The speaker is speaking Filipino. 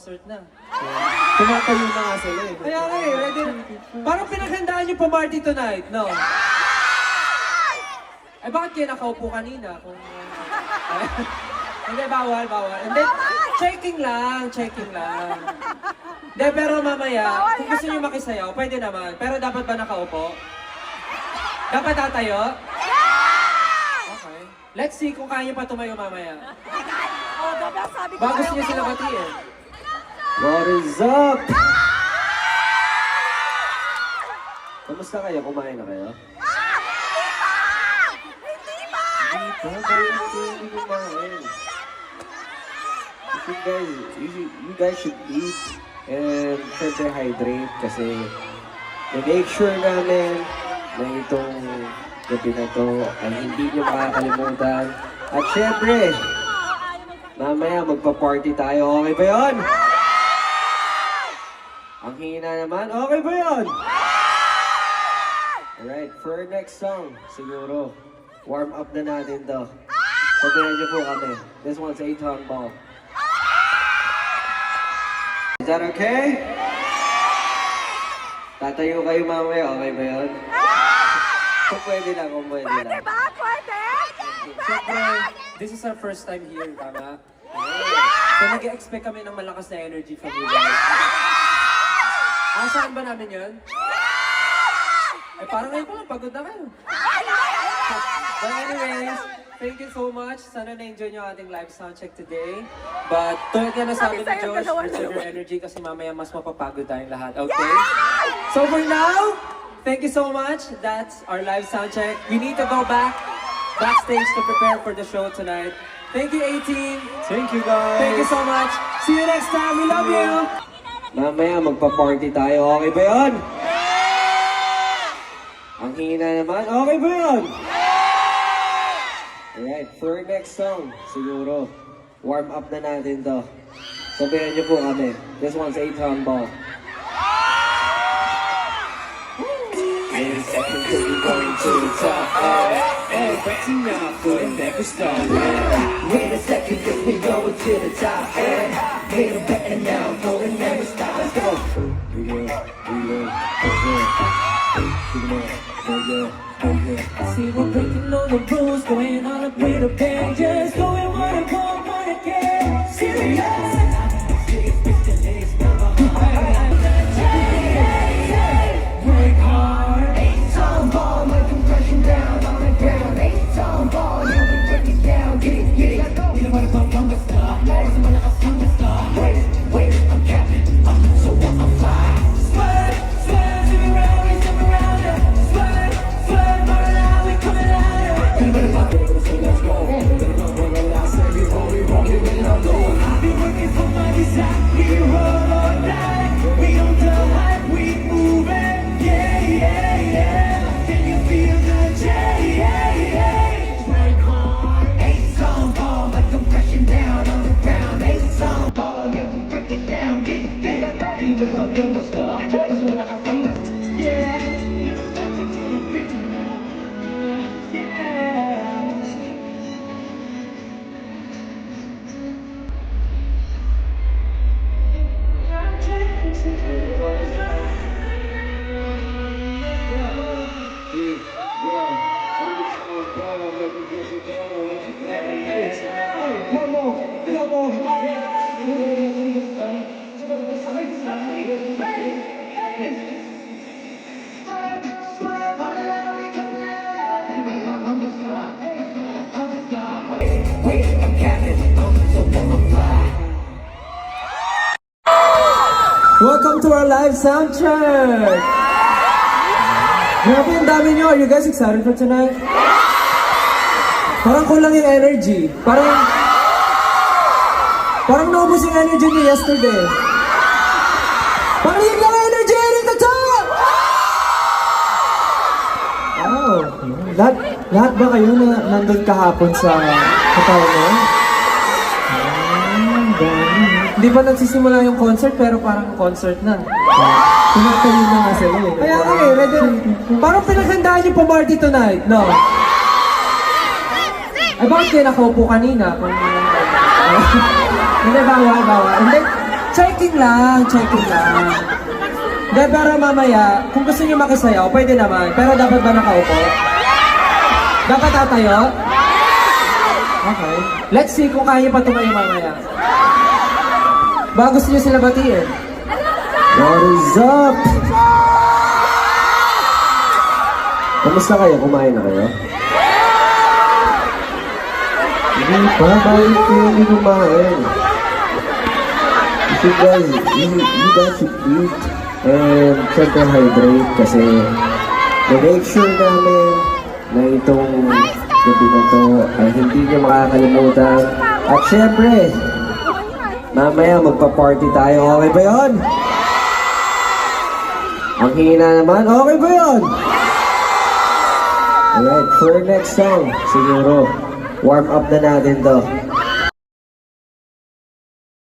concert na. Tumatayo na nga sila eh. Kaya nga eh, ready na. Parang pinaghandaan niyo pa party tonight, no? Eh bakit kayo nakaupo kanina? Kung, hindi, bawal. Hindi, checking lang. Hindi, pero mamaya, kung gusto niyo makisayaw, pwede naman. Pero dapat ba nakaupo? Dapat tatayo? Okay. Let's see kung kaya niyo pa tumayo mamaya. Baka gusto niyo sila batiin. What is up? Kamusta kayo? Kumain na kayo? Hindi kumain. You guys should eat and syempre hydrate kasi make sure namin na itong gabi na to ay hindi nyo makakalimutan. At syempre, mamaya magpa-party tayo. Okay ba yun? Ang hina naman. Okay ba yun? Alright, for our next song, siguro, warm up na natin to. Sabihan niyo po kami. This one's 8-ton ball. Is that okay? Tatayo kayo mamaya. Okay ba yun? Kung pwede lang. Pwede ba? Pwede? Siyempre, this is our first time here, tama? So nag-expect kami ng malakas na energy from you guys. Saan ba namin yun? Eh parang ngayon ko lang, pagod na kayo. But anyways, thank you so much. Sana na-enjoy nyo ating live soundcheck today. But tulad nga na sabi ni Josh, preserve your energy kasi mamaya mas mapapagod tayong lahat, okay? So for now, thank you so much. That's our live soundcheck. We need to go backstage to prepare for the show tonight. Thank you, 18. Thank you, guys. Thank you so much. See you next time. We love you. Mamaya magpa-party tayo. Okay ba yun? Ang hina naman. Okay ba yun? Alright, for our next song, siguro, warm up na natin to. Sabihan niyo po kami. This one's 8-ton ball. Wait a second, cause we're going to the top. But tonight, for the never stop. Wait a second, cause we're going to the top. Made a bet and now, for the never stop. Let's go. See, we're breaking all the rules, going on a bit of pages, going what I want again. Serious. Work hard. 8-ton ball, my compression down on the ground. 8-ton ball, you can break it down, get it. You know what I'm the star. Ladies and malakas from the star. Wait, I'm capping, so I'm fly. Sweat, zip around, yeah. Sweat, burn out, we coming out, yeah. Let's go. I've been working for my design. We roll all night. We on the hype, we moving. Yeah. Can you feel the work hard. 8-ton ball, like compression down on the ground. 8-ton ball, yeah, we break it down, get it. Even though you're the star, that's what I feel. Yeah. Welcome to our live sound check! Grabe yung dami nyo. Are you guys excited for tonight? Parang kulang yung energy. Parang naubos yung energy niyo yesterday. Parang yung lang energy rin ka to! Wow. Lahat ba kayo na nandun kahapon sa hotel mo? Hindi pa nagsisimula yung concert pero parang concert na. Tumatayo na nga sila eh. Kaya nga eh, ready. Parang pinaghandaan yung pa-party tonight, no? Ay bakit kayo nakaupo kanina? Kung... Hindi, bawal. Hindi, Checking lang, checking lang. De, pero mamaya, kung gusto niyo makisayaw, pwede naman. Pero dapat ba nakaupo? Dapat tatayo? Okay. Let's see kung kaya pa tumayo mamaya. Baka gusto niyo sila batiin. What is up? Kamusta kayo? Kumain na kayo? Hindi pa, bakit kayo hindi kumain? You guys should eat and syempre hydrate kasi make sure namin na itong gabi na to ay hindi nyo makakalimutan. At syempre, mamaya magpa-party tayo. Okay ba yun? Ang hina naman, okay ba yun? Alright, for the next song, siguro, warm up na natin to.